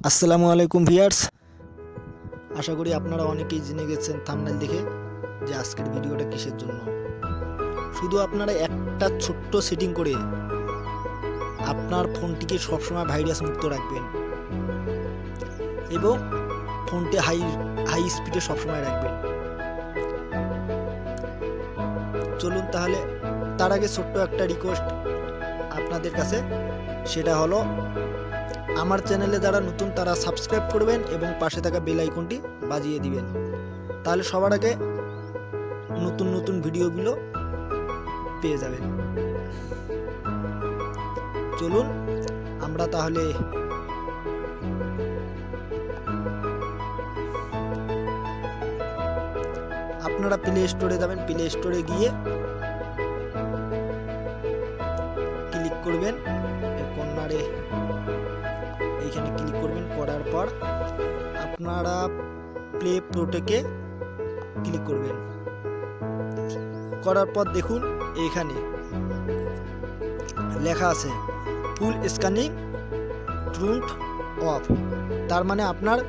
আসসালামু আলাইকুম ভিউয়ার্স, আশা করি আপনারা অনেকেই জেনে গেছেন থাম্বনেল দেখে যে আজকের ভিডিওটা কিসের জন্য। শুধু আপনারা একটা ছোট্ট সেটিং করে আপনার ফোনটিকে সবসময় ভাইরাস মুক্ত রাখবেন এবং ফোনটি হাই স্পিডে সবসময় রাখবেন। চলুন তাহলে, তার আগে ছোট্ট একটা রিকোয়েস্ট আপনাদের কাছে, সেটা হলো আমার চ্যানেলে যারা নতুন তারা সাবস্ক্রাইব করবেন এবং পাশে থাকা বেল আইকনটি বাজিয়ে দিবেন, তাহলে সবার আগে নতুন নতুন ভিডিওগুলো পেয়ে যাবেন। চলুন আমরা তাহলে আপনারা প্লে স্টোরে যাবেন, প্লে স্টোরে গিয়ে ক্লিক করবেন কর্নারে, এইখানে ক্লিক করবেন। করার পর আপনারা প্লে প্রোটেকে ক্লিক করবেন। করার পর দেখুন এইখানে লেখা আছে ফুল স্ক্যানিং ট্রুন্ট অফ। তার মানে আপনার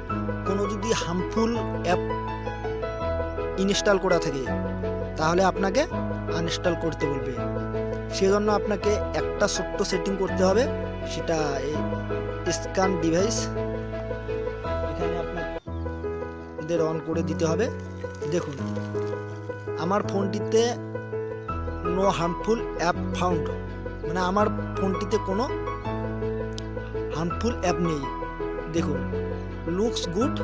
কোনো যদি হার্মফুল অ্যাপ ইনস্টল করা থাকে তাহলে আপনাকে আনইনস্টল করতে বলবে। সেজন্য আপনাকে একটা ছোট্ট সেটিং করতে হবে, সেটা স্ক্যান ডিভাইস এখানে আপনাদের অন করে দিতে হবে। দেখুন আমার ফোনটিতে নো হার্মফুল অ্যাপ ফাউন্ড, মানে আমার ফোনটিতে কোনো হার্মফুল অ্যাপ নেই। দেখুন looks good,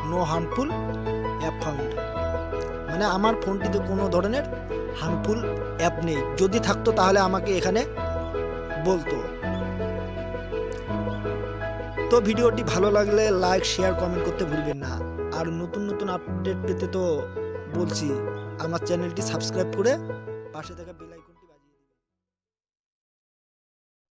no harmful app found, মানে আমার ফোনটিতে কোনো ধরনের হার্মফুল অ্যাপ নেই। যদি থাকতো তাহলে আমাকে এখানে বলতো। তো ভিডিওটি ভালো লাগলে লাইক শেয়ার কমেন্ট করতে ভুলবেন না। আর নতুন নতুন আপডেট পেতে তো বলছি আমার চ্যানেলটি সাবস্ক্রাইব করে পাশে থাকা বেল আইকন